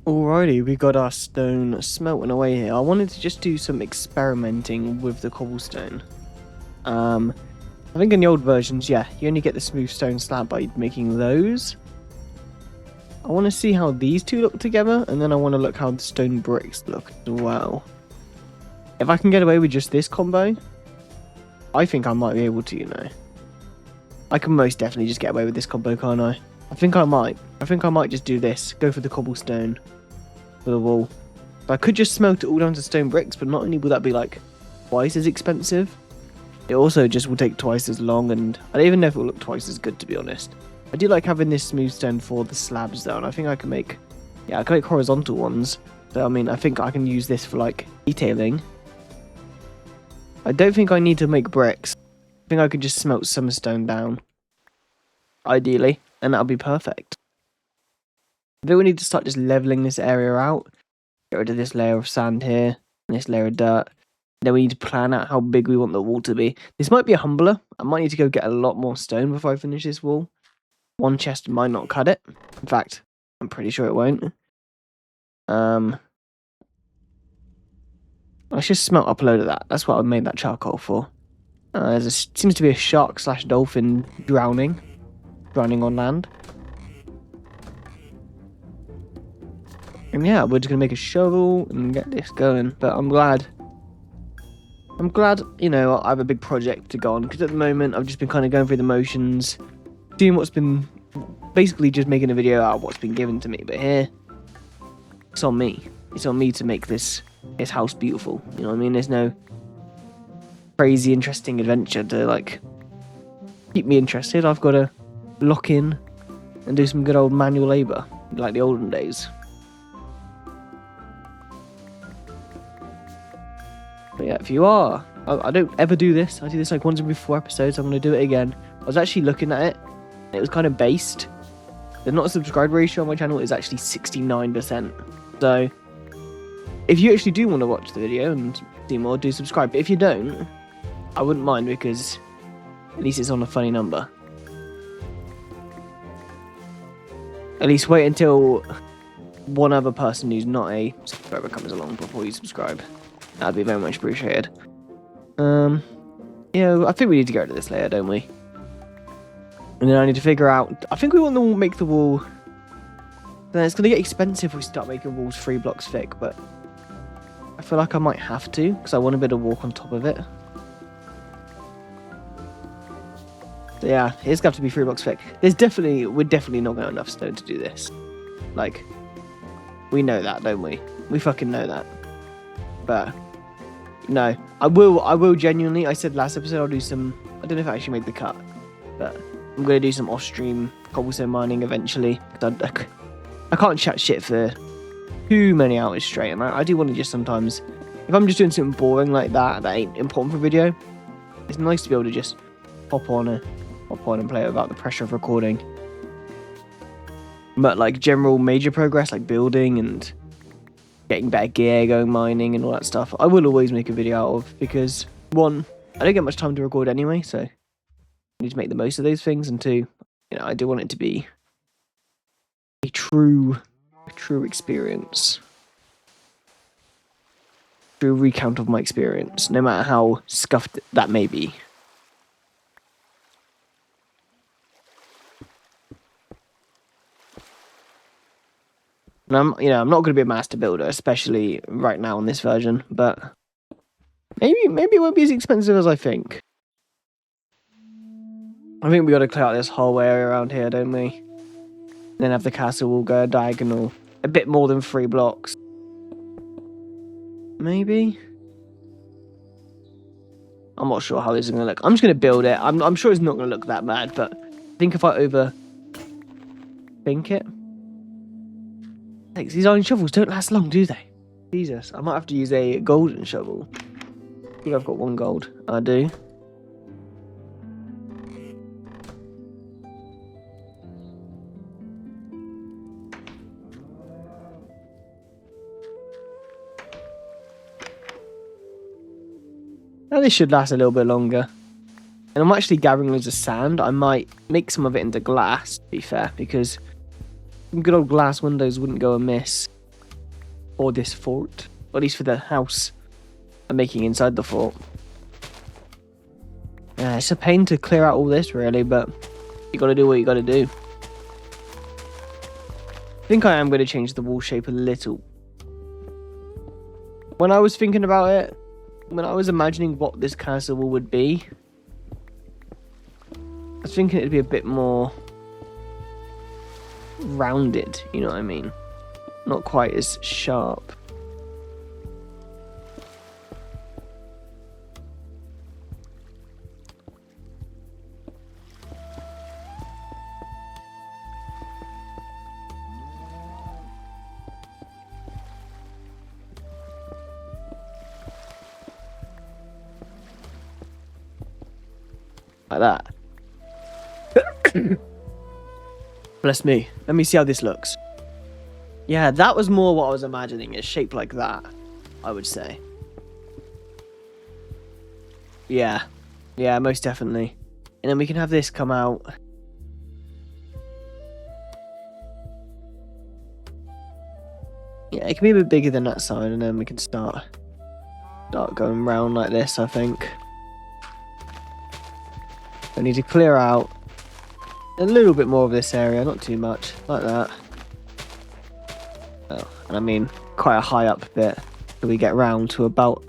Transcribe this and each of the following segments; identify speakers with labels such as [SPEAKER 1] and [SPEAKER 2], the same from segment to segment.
[SPEAKER 1] Alrighty, we got our stone smelting away here. I wanted to just do some experimenting with the cobblestone. I think in the old versions, yeah, you only get the smooth stone slab by making those. I want to see how these two look together, and then I want to look how the stone bricks look as well. If I can get away with just this combo, I think I might be able to, you know. I can most definitely just get away with this combo, can't I? I think I might. I think I might just do this. Go for the cobblestone for the wall. I could just smelt it all down to stone bricks, but not only will that be like twice as expensive, it also just will take twice as long, and I don't even know if it will look twice as good, to be honest. I do like having this smooth stone for the slabs though, and I think I can make, yeah, I can make horizontal ones. So I mean, I think I can use this for like detailing. I don't think I need to make bricks. I think I could just smelt some stone down, ideally, and that'll be perfect. I think we need to start just leveling this area out. Get rid of this layer of sand here, and this layer of dirt. Then we need to plan out how big we want the wall to be. This might be a humbler. I might need to go get a lot more stone before I finish this wall. One chest might not cut it. In fact, I'm pretty sure it won't. Let's just smelt up a load of that. That's what I made that charcoal for. Seems to be a shark / dolphin drowning on land. And yeah, we're just gonna make a shovel and get this going. But I'm glad, you know, I have a big project to go on, because at the moment I've just been kind of going through the motions, seeing what's been, basically just making a video out of what's been given to me. But here, it's on me. It's on me to make this house beautiful. You know what I mean? There's no crazy interesting adventure to like keep me interested. I've got to lock in and do some good old manual labour like the olden days. But yeah, if you are, I don't ever do this. I do this like once every 4 episodes. I'm going to do it again. I was actually looking at it, and it was kind of based. The not subscribe ratio on my channel is actually 69%. So if you actually do want to watch the video and see more, do subscribe. But if you don't, I wouldn't mind, because at least it's on a funny number. At least wait until one other person who's not a subscriber comes along before you subscribe. That'd be very much appreciated. Yeah, I think we need to get rid of this layer, don't we? And then I need to figure out, I think we want to make the wall, then it's going to get expensive if we start making walls 3 blocks thick, but I feel like I might have to, because I want to be able to walk on top of it. So yeah, it's going to have to be 3 blocks thick. We're definitely not going to have enough stone to do this. Like, we know that, don't we? We fucking know that. But no, I will genuinely, I said last episode I'll do some, I don't know if I actually made the cut, but I'm going to do some off-stream cobblestone mining eventually. I can't chat shit for too many hours straight, and I do want to just sometimes, if I'm just doing something boring like that ain't important for video, it's nice to be able to just hop on and play without the pressure of recording. But like general major progress, like building and getting better gear, going mining and all that stuff, I will always make a video out of, because 1, I don't get much time to record anyway, so I need to make the most of those things, and 2, you know, I do want it to be a true experience, true recount of my experience, no matter how scuffed that may be. And I'm not going to be a master builder, especially right now on this version, but maybe it won't be as expensive as I think. I think we got to clear out this whole area around here, don't we? And then have the castle wall go diagonal, a bit more than 3 blocks. Maybe? I'm not sure how this is going to look. I'm just going to build it. I'm sure it's not going to look that bad, but I think if I overthink it. These iron shovels don't last long, do they? Jesus, I might have to use a golden shovel. I think I've got 1 gold. I do. Now this should last a little bit longer. And I'm actually gathering loads of sand. I might make some of it into glass, to be fair, because some good old glass windows wouldn't go amiss. for this fort, or at least for the house I'm making inside the fort. Yeah, it's a pain to clear out all this, really, but you gotta do what you gotta do. I think I am going to change the wall shape a little. When I was thinking about it, when I was imagining what this castle wall would be, I was thinking it'd be a bit more rounded, you know what I mean? Not quite as sharp. Like that. Bless me. Let me see how this looks. Yeah, that was more what I was imagining. It's shaped like that, I would say. Yeah. Yeah, most definitely. And then we can have this come out. Yeah, it can be a bit bigger than that side, and then we can start going round like this, I think. I need to clear out a little bit more of this area, not too much, like that. Oh, and I mean, quite a high up bit till we get round to about...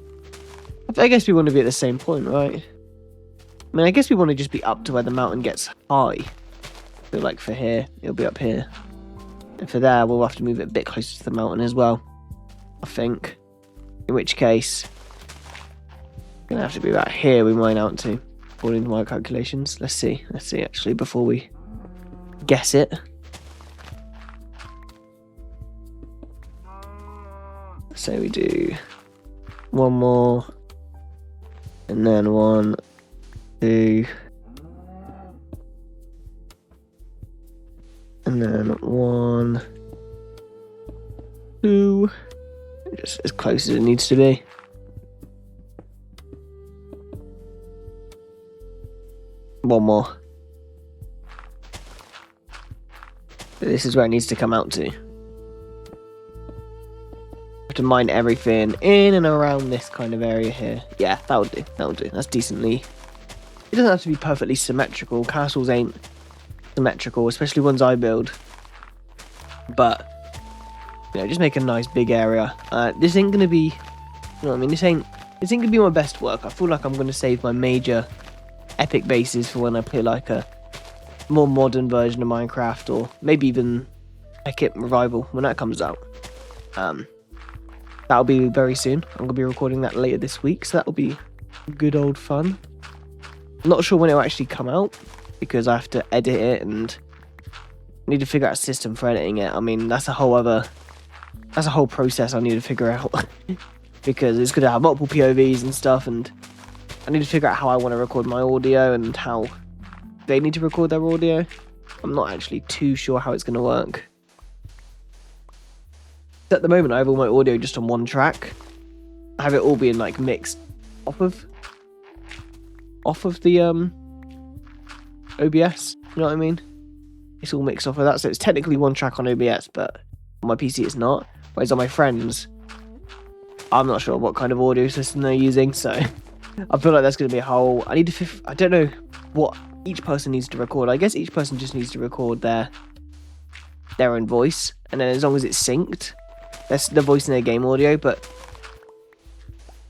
[SPEAKER 1] I guess we want to be at the same point, right? I mean, I guess we want to just be up to where the mountain gets high. I feel like for here, it'll be up here. And for there, we'll have to move it a bit closer to the mountain as well, I think. In which case, it's going to have to be about here we mine out to. According to my calculations. Let's see actually before we guess it. So we do one more, and then 1, 2, and then 1, 2, just as close as it needs to be. One more. This is where it needs to come out to. Have to mine everything in and around this kind of area here. Yeah, that'll do. That'll do. That's decently. It doesn't have to be perfectly symmetrical. Castles ain't symmetrical, especially ones I build. But you know, just make a nice big area. This ain't gonna be. You know what I mean? This ain't gonna be my best work. I feel like I'm gonna save my major epic bases for when I play like a more modern version of Minecraft, or maybe even Phicc Revival when that comes out. That'll be very soon. I'm gonna be recording that later this week, so that'll be good old fun. I'm not sure when it'll actually come out because I have to edit it and need to figure out a system for editing it. I mean, that's a whole process I need to figure out because it's gonna have multiple POVs and stuff, and I need to figure out how I want to record my audio and how they need to record their audio. I'm not actually too sure how it's going to work. At the moment, I have all my audio just on one track. I have it all being like mixed off of the OBS. You know what I mean? It's all mixed off of that, so it's technically one track on OBS, but on my PC it's not. Whereas on my friends, I'm not sure what kind of audio system they're using, so I feel like that's going to be a whole... I don't know what each person needs to record. I guess each person just needs to record their own voice, and then as long as it's synced, that's the voice in their game audio. But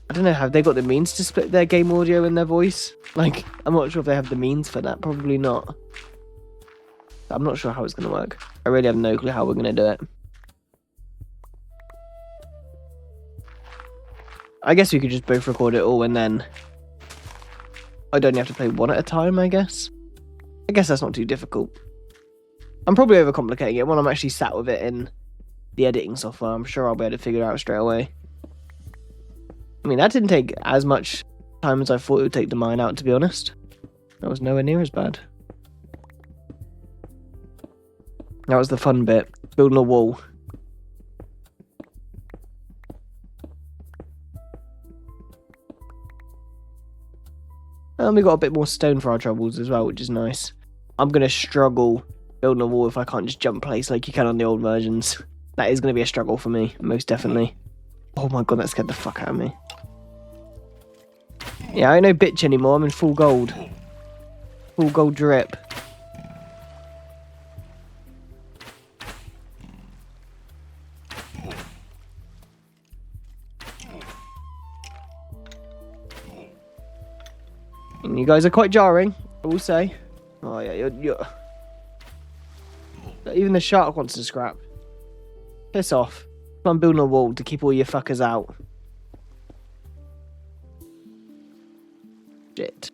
[SPEAKER 1] I don't know, have they got the means to split their game audio and their voice? Like, I'm not sure if they have the means for that. Probably not. I'm not sure how it's going to work. I really have no clue how we're going to do it. I guess we could just both record it all, and then I'd only have to play one at a time, I guess. I guess that's not too difficult. I'm probably overcomplicating it. When I'm actually sat with it in the editing software, I'm sure I'll be able to figure it out straight away. I mean, that didn't take as much time as I thought it would take to mine out, to be honest. That was nowhere near as bad. That was the fun bit, building a wall. And we got a bit more stone for our troubles as well, which is nice. I'm going to struggle building a wall if I can't just jump place like you can on the old versions. That is going to be a struggle for me, most definitely. Oh my god, that scared the fuck out of me. Yeah, I ain't no bitch anymore. I'm in full gold. Full gold drip. And you guys are quite jarring, I will say. Oh yeah, you're... Even the shark wants to scrap. Piss off. I'm building a wall to keep all your fuckers out. Shit.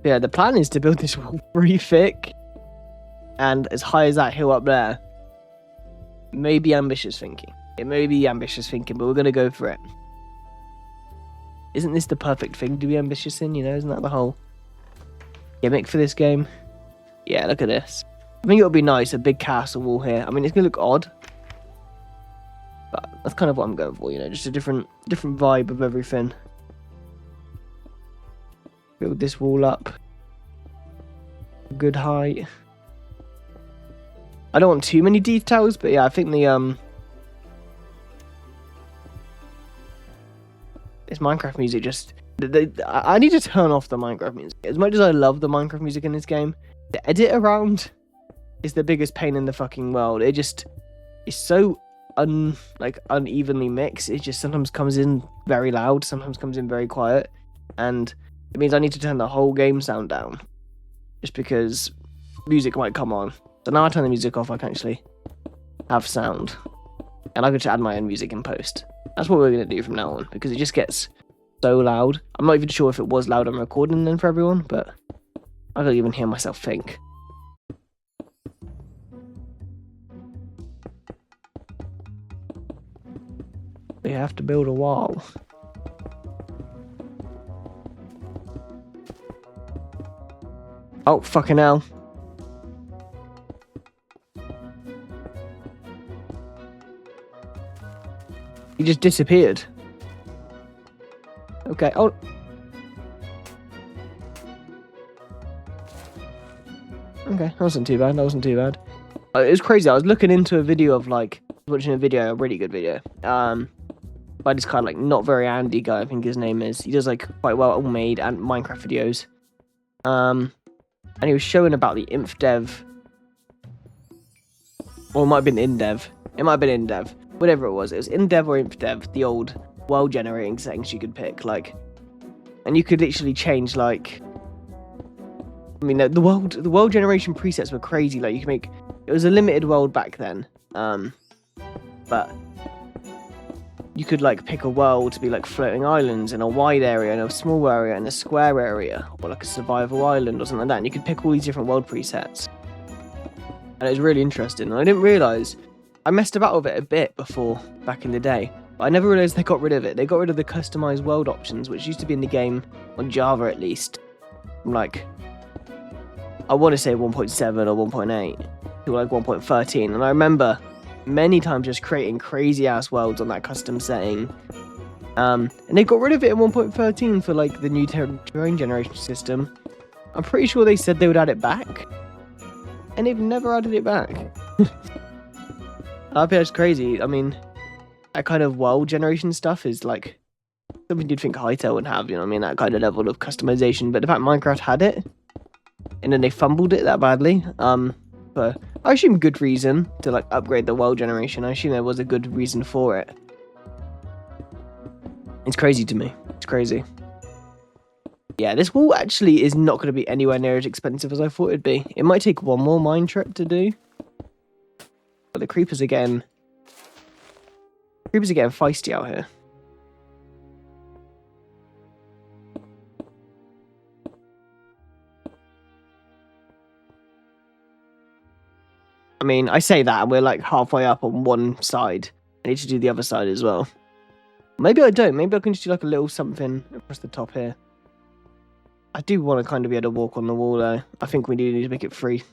[SPEAKER 1] Yeah, the plan is to build this wall pretty thick. And as high as that hill up there. Maybe ambitious thinking. It may be ambitious thinking, but we're going to go for it. Isn't this the perfect thing to be ambitious in, you know? Isn't that the whole gimmick for this game? Yeah, look at this. I think it'll be nice, a big castle wall here. I mean, it's going to look odd. But that's kind of what I'm going for, you know? Just a different vibe of everything. Build this wall up. Good height. I don't want too many details, but yeah, I think the this Minecraft music just... I need to turn off the Minecraft music. As much as I love the Minecraft music in this game, the edit around is the biggest pain in the fucking world. It just is so unevenly mixed. It just sometimes comes in very loud, sometimes comes in very quiet, and it means I need to turn the whole game sound down just because music might come on. So now I turn the music off, I can actually have sound, and I can just add my own music in post. That's what we're going to do from now on, because it just gets so loud. I'm not even sure if it was loud on recording then for everyone, but I don't even hear myself think. We have to build a wall. Oh, fucking hell. He just disappeared. Okay, oh. Okay, that wasn't too bad, It was crazy, I was looking into a video of, watching a video, a really good video, by this kind of, not very Andy guy, I think his name is. He does, quite well made and Minecraft videos. And he was showing about the Infdev, or it might have been Infdev. It might have been Infdev. Whatever it was Infdev or Infdev, the old world generating settings you could pick, and you could literally change, I mean, the world generation presets were crazy, you could make, it was a limited world back then, but you could, pick a world to be, floating islands in a wide area, and a small area, and a square area, or, a survival island, or something like that, and you could pick all these different world presets, and it was really interesting, and I didn't realise, I messed about with it a bit before, back in the day, but I never realised they got rid of it. They got rid of the customised world options, which used to be in the game, on Java at least, from I want to say 1.7 or 1.8 to 1.13, and I remember many times just creating crazy ass worlds on that custom setting, and they got rid of it in 1.13 for the new terrain generation system. I'm pretty sure they said they would add it back, and they've never added it back. I bet it's crazy. I mean, that kind of world generation stuff is something you'd think Hytale would have, you know what I mean? That kind of level of customization. But the fact Minecraft had it, and then they fumbled it that badly, but I assume good reason to upgrade the world generation. I assume there was a good reason for it. It's crazy to me. It's crazy. Yeah, this wall actually is not going to be anywhere near as expensive as I thought it'd be. It might take one more mine trip to do. But the creepers are getting feisty out here. I mean, I say that, and we're halfway up on one side. I need to do the other side as well. Maybe I don't. Maybe I can just do a little something across the top here. I do want to kind of be able to walk on the wall though. I think we do need to make it three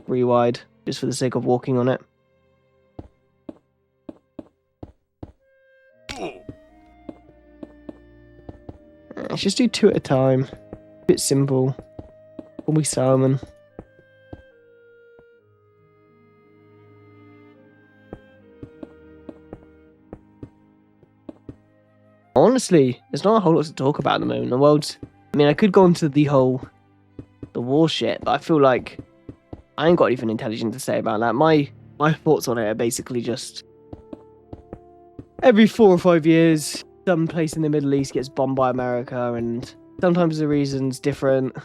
[SPEAKER 1] wide, just for the sake of walking on it. Let's just do 2 at a time. Bit simple. Call me Simon. Honestly, there's not a whole lot to talk about at the moment. The world's... I mean, I could go into the war shit, but I feel like I ain't got anything intelligent to say about that. My thoughts on it are basically just... every 4 or 5 years, some place in the Middle East gets bombed by America, and sometimes the reason's different.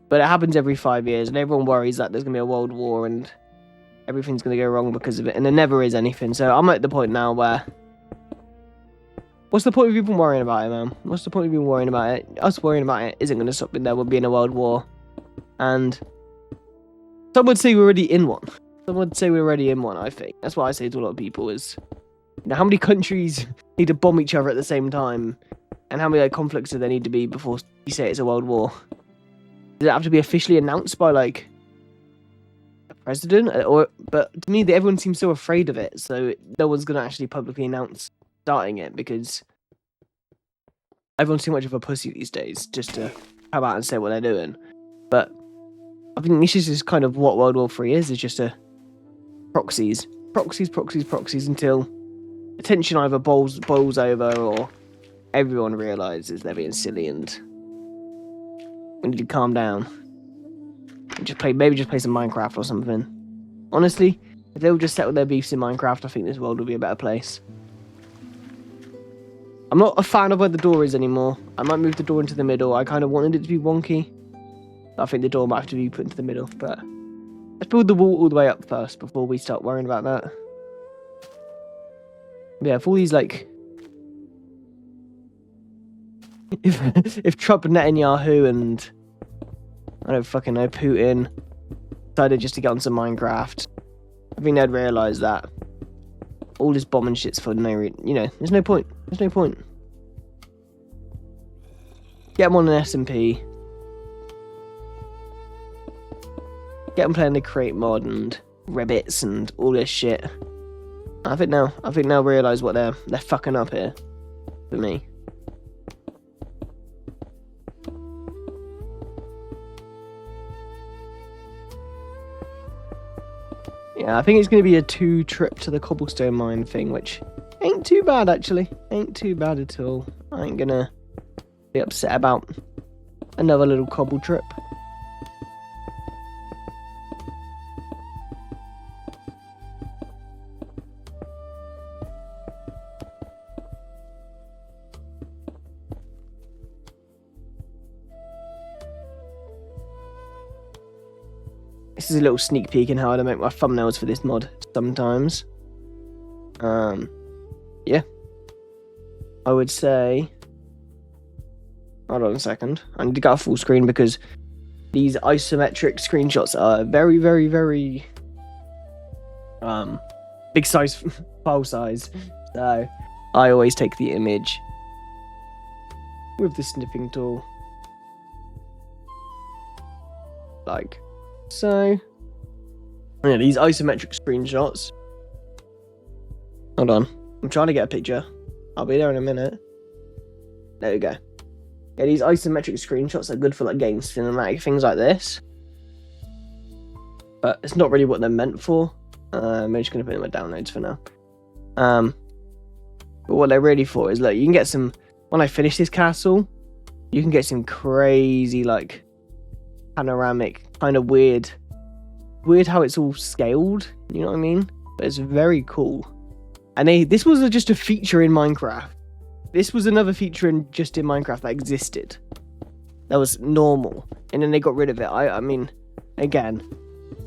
[SPEAKER 1] But it happens every 5 years, and everyone worries that there's going to be a world war, and everything's going to go wrong because of it, and there never is anything. So I'm at the point now where... what's the point of even worrying about it, man? What's the point of even worrying about it? Us worrying about it isn't going to stop there. We'll be in a world war. And some would say we're already in one. Some would say we're already in one, I think. That's what I say to a lot of people is... you know, how many countries need to bomb each other at the same time? And how many conflicts do there need to be before you say it's a world war? Does it have to be officially announced by, like, a president? But to me, everyone seems so afraid of it, so no one's going to actually publicly announce starting it, because everyone's too much of a pussy these days just to come out and say what they're doing. But I think this is just kind of what World War III is just a proxies until the tension either boils over or everyone realises they're being silly and we need to calm down. And maybe just play some Minecraft or something. Honestly, if they would just settle their beefs in Minecraft, I think this world would be a better place. I'm not a fan of where the door is anymore. I might move the door into the middle. I kind of wanted it to be wonky. I think the door might have to be put into the middle, but let's build the wall all the way up first before we start worrying about that. Yeah, if all these, like... if Trump and Netanyahu and... I don't fucking know, Putin decided just to get on some Minecraft, I think they'd realise that all this bombing shit's for no reason. You know, there's no point. There's no point. Get them on an SMP. Get them playing the Create mod and Rebbits and all this shit. I think now realise what they're fucking up here. For me. Yeah, I think it's going to be a 2 trip to the cobblestone mine thing, which ain't too bad, actually. Ain't too bad at all. I ain't going to be upset about another little cobble trip. This is a little sneak peek in how I make my thumbnails for this mod sometimes. Yeah. I would say... hold on a second. I need to get a full screen because these isometric screenshots are very, very, very... big size, file size. So, I always take the image with the snipping tool. Like... so, yeah, these isometric screenshots. Hold on, I'm trying to get a picture. I'll be there in a minute. There we go. Yeah, these isometric screenshots are good for like getting cinematic things like this. But it's not really what they're meant for. I'm just gonna put in my downloads for now. But what they're really for is, look, you can get some. When I finish this castle, you can get some crazy like panoramic, kind of weird how it's all scaled, you know what I mean? But it's very cool. And this was just a feature in Minecraft. This was another feature in Minecraft that existed. That was normal. And then they got rid of it. I mean, again,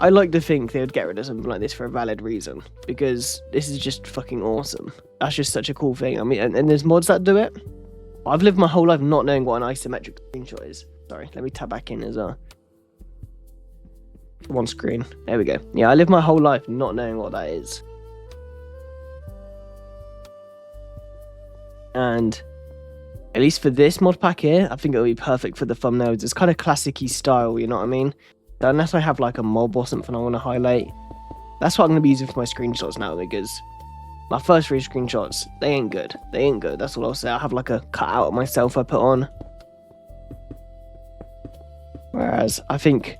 [SPEAKER 1] I like to think they would get rid of something like this for a valid reason. Because this is just fucking awesome. That's just such a cool thing. I mean, and there's mods that do it. I've lived my whole life not knowing what an isometric screenshot is. Sorry, let me tab back in as well. One screen. There we go. Yeah, I lived my whole life not knowing what that is. And at least for this mod pack here, I think it'll be perfect for the thumbnails. It's kind of classic-y style, you know what I mean? So unless I have like a mob or something I want to highlight, that's what I'm going to be using for my screenshots now, because My first 3 screenshots, they ain't good. They ain't good. That's all I'll say. I have like a cutout of myself I put on. Whereas I think,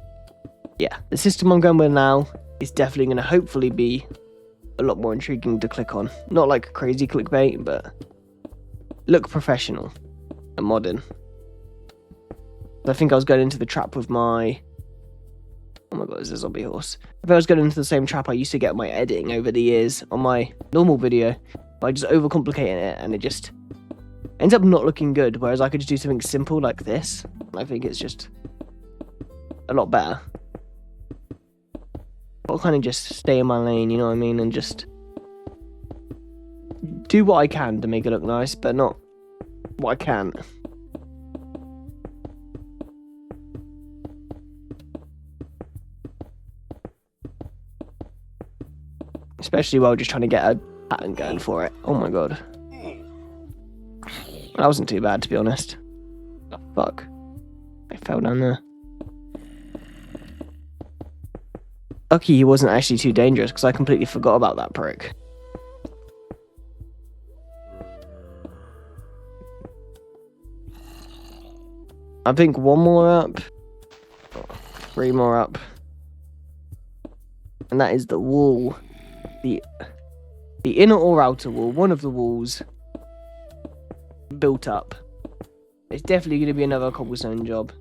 [SPEAKER 1] yeah, the system I'm going with now is definitely going to hopefully be a lot more intriguing to click on. Not like crazy clickbait, but look professional and modern. I think I was going into the trap with my... Oh my god, is this a zombie horse? If I was going into the same trap I used to get my editing over the years on my normal video, by just overcomplicating it, and it just ends up not looking good, whereas I could just do something simple like this. I think it's just a lot better. I'll kind of just stay in my lane, you know what I mean, and just do what I can to make it look nice, but not what I can't. Especially while just trying to get a pattern going for it. Oh my god. That wasn't too bad, to be honest. Oh, fuck. I fell down there. Lucky he wasn't actually too dangerous, because I completely forgot about that prick. I think 1 more up. 3 more up. And that is the wall. The inner or outer wall, one of the walls built up. It's definitely going to be another cobblestone job.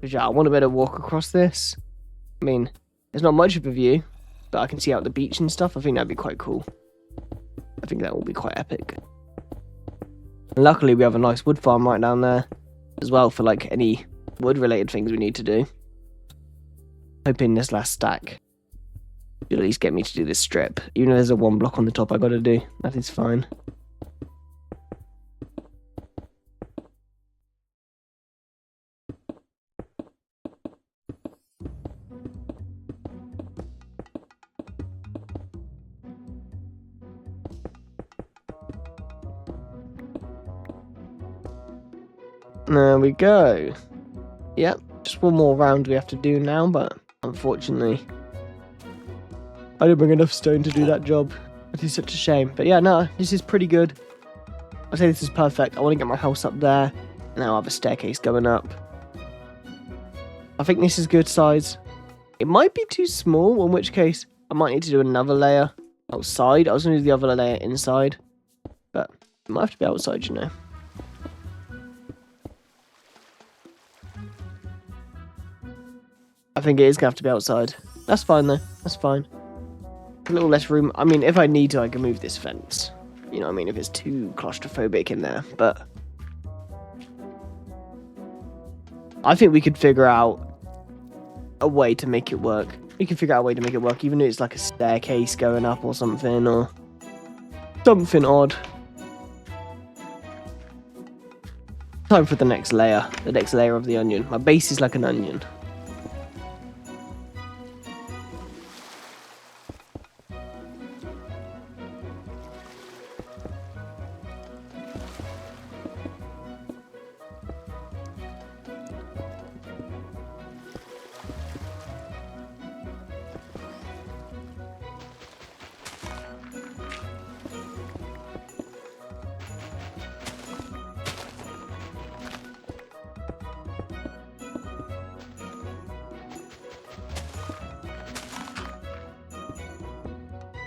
[SPEAKER 1] But yeah, I want to be able to walk across this. I mean, there's not much of a view, but I can see out the beach and stuff. I think that'd be quite cool. I think that will be quite epic. And luckily, we have a nice wood farm right down there as well for like any wood-related things we need to do. Hoping this last stack will at least get me to do this strip. Even if there's a 1 block on the top I gotta do, that is fine. There we go. Yep, just 1 more round we have to do now, but unfortunately I didn't bring enough stone to do that job. It is such a shame. But yeah, no, this is pretty good. I'd say this is perfect. I want to get my house up there, and I'll have a staircase going up. I think this is good size. It might be too small, in which case I might need to do another layer outside. I was going to do the other layer inside, but it might have to be outside, you know. I think it is going to have to be outside. That's fine though, that's fine. A little less room. I mean, if I need to, I can move this fence. You know what I mean? If it's too claustrophobic in there. But I think we could figure out a way to make it work. We can figure out a way to make it work, even if it's like a staircase going up or something, or something odd. Time for the next layer. The next layer of the onion. My base is like an onion.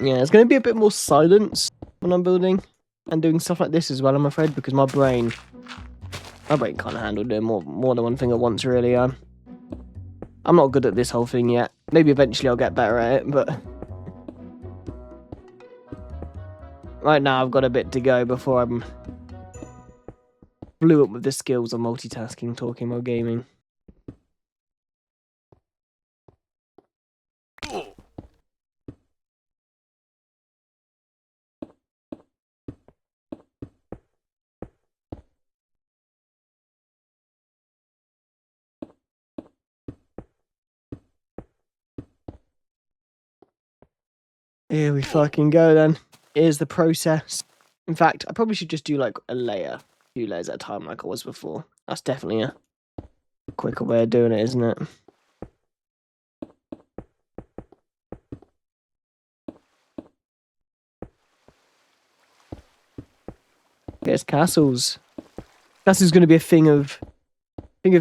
[SPEAKER 1] Yeah, it's going to be a bit more silence when I'm building and doing stuff like this as well, I'm afraid, because my brain can't handle doing more than one thing at once, really. I'm not good at this whole thing yet. Maybe eventually I'll get better at it, but right now I've got a bit to go before I'm blew up with the skills of multitasking, talking while gaming. Here we fucking go then. Here's the process. In fact, I probably should just do like a layer, 2 layers at a time like I was before. That's definitely a quicker way of doing it, isn't it? There's castles. Castle's going to be a thing of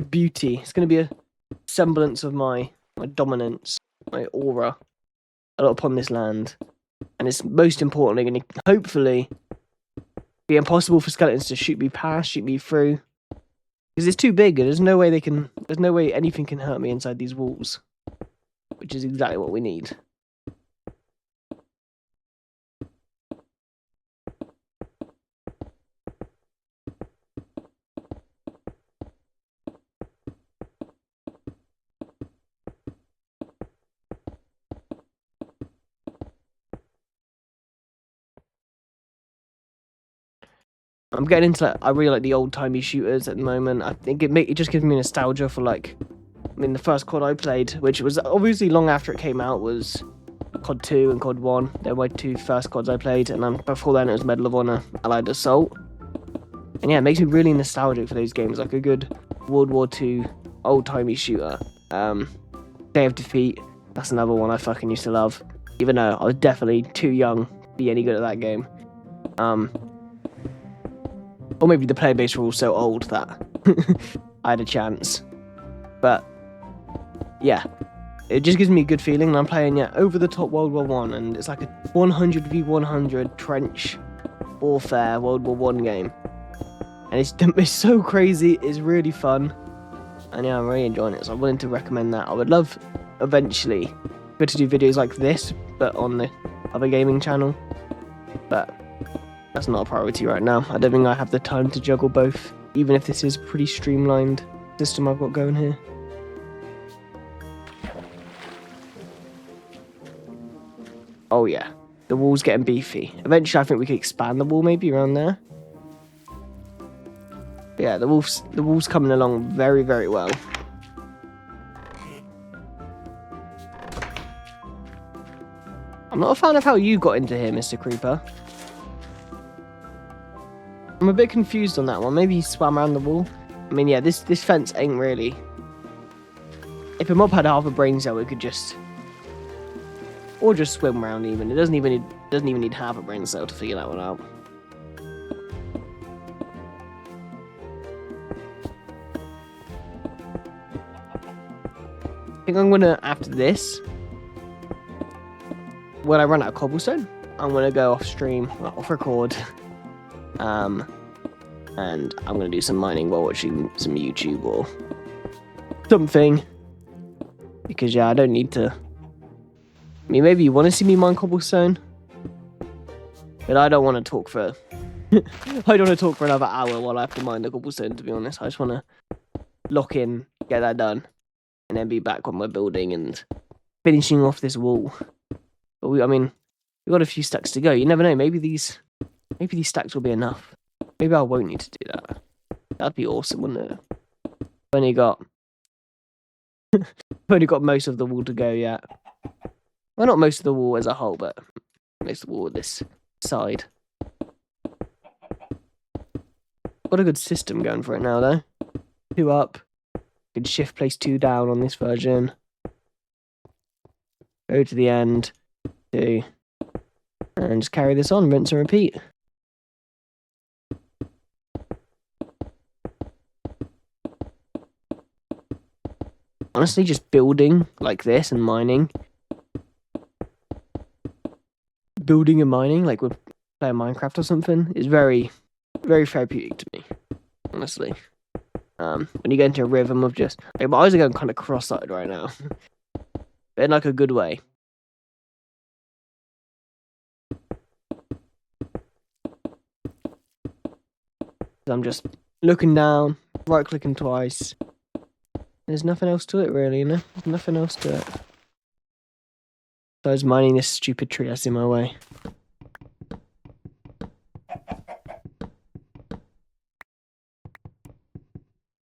[SPEAKER 1] beauty. It's going to be a semblance of my dominance, my aura upon this land. And it's most importantly going to hopefully be impossible for skeletons to shoot me past, shoot me through. Because it's too big and there's no way anything can hurt me inside these walls. Which is exactly what we need. I'm getting into I really like the old timey shooters at the moment. I think it just gives me nostalgia for the first COD I played, which was obviously long after it came out, was COD 2 and COD 1. They were my two first CODs I played, and before then it was Medal of Honor, Allied Assault. And yeah, it makes me really nostalgic for those games, like a good World War II old timey shooter. Day of Defeat, that's another one I fucking used to love, even though I was definitely too young to be any good at that game. Or maybe the player base were all so old that I had a chance. But yeah, it just gives me a good feeling. And I'm playing over the top World War One, and it's like a 100v100 trench warfare World War One game, and it's so crazy. It's really fun, and yeah, I'm really enjoying it. So I'm willing to recommend that. I would love eventually to do videos like this, but on the other gaming channel. But that's not a priority right now. I don't think I have the time to juggle both, even if this is a pretty streamlined system I've got going here. Oh yeah, the wall's getting beefy. Eventually I think we could expand the wall maybe around there. But yeah, the wall's coming along very, very well. I'm not a fan of how you got into here, Mr. Creeper. I'm a bit confused on that one. Maybe he swam around the wall. I mean, yeah, this fence ain't really... If a mob had half a brain cell, we could just... Or just swim around even. It doesn't even need half a brain cell to figure that one out. I think I'm gonna, after this, when I run out of cobblestone, I'm gonna go off stream, off record, and I'm gonna do some mining while watching some YouTube or something. Because yeah, I don't need to. I mean, maybe you want to see me mine cobblestone, but I don't want to talk for. I don't want to talk for another hour while I have to mine the cobblestone. To be honest, I just want to lock in, get that done, and then be back on my building and finishing off this wall. But we've got a few stacks to go. You never know. Maybe these stacks will be enough. Maybe I won't need to do that. That'd be awesome, wouldn't it? I've only got most of the wall to go yet. Well, not most of the wall as a whole, but most of the wall at this side. Got a good system going for it now, though. 2 up. Good shift place 2 down on this version. Go to the end. 2. And just carry this on, rinse and repeat. Honestly, just building like this and mining. Building and mining, like we're playing Minecraft or something, is very, very therapeutic to me. Honestly. When you get into a rhythm of just... Like, my eyes are going kind of cross-eyed right now. But in like a good way. I'm just looking down, right-clicking twice. There's nothing else to it, really, you know? There's nothing else to it. So I was mining this stupid tree that's in my way.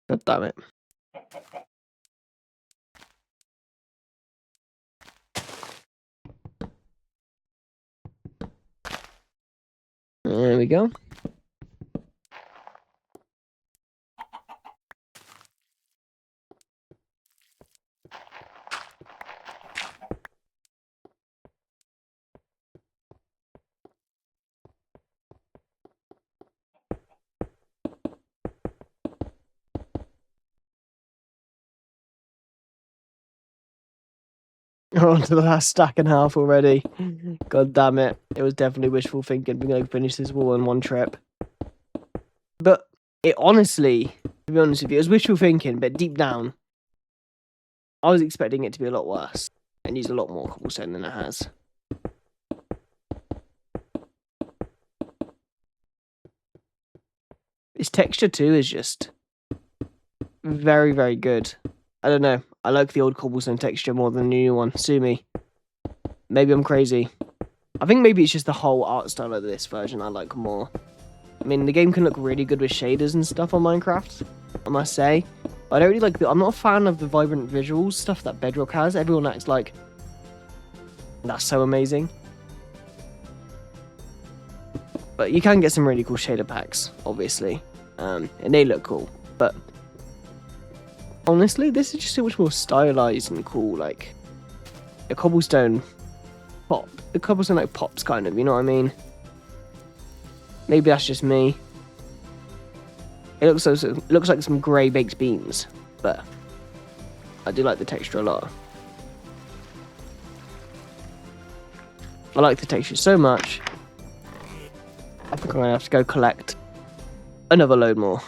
[SPEAKER 1] God damn it. There we go. We're on to the last stack and a half already. God damn it. It was definitely wishful thinking. We're going to finish this wall in one trip. But it honestly, to be honest with you, it was wishful thinking, but deep down, I was expecting it to be a lot worse and use a lot more cobblestone than it has. Its texture too is just very, very good. I don't know. I like the old cobblestone texture more than the new one. Sue me. Maybe I'm crazy. I think maybe it's just the whole art style of this version I like more. I mean, the game can look really good with shaders and stuff on Minecraft, I must say. But I don't really like I'm not a fan of the vibrant visuals stuff that Bedrock has. Everyone acts like that's so amazing. But you can get some really cool shader packs, obviously. And they look cool. But honestly, this is just so much more stylized and cool. Like, a cobblestone pop. The cobblestone, like, pops, kind of, you know what I mean? Maybe that's just me. It looks like some grey baked beans, but I do like the texture a lot. I like the texture so much. I think I'm going to have to go collect another load more.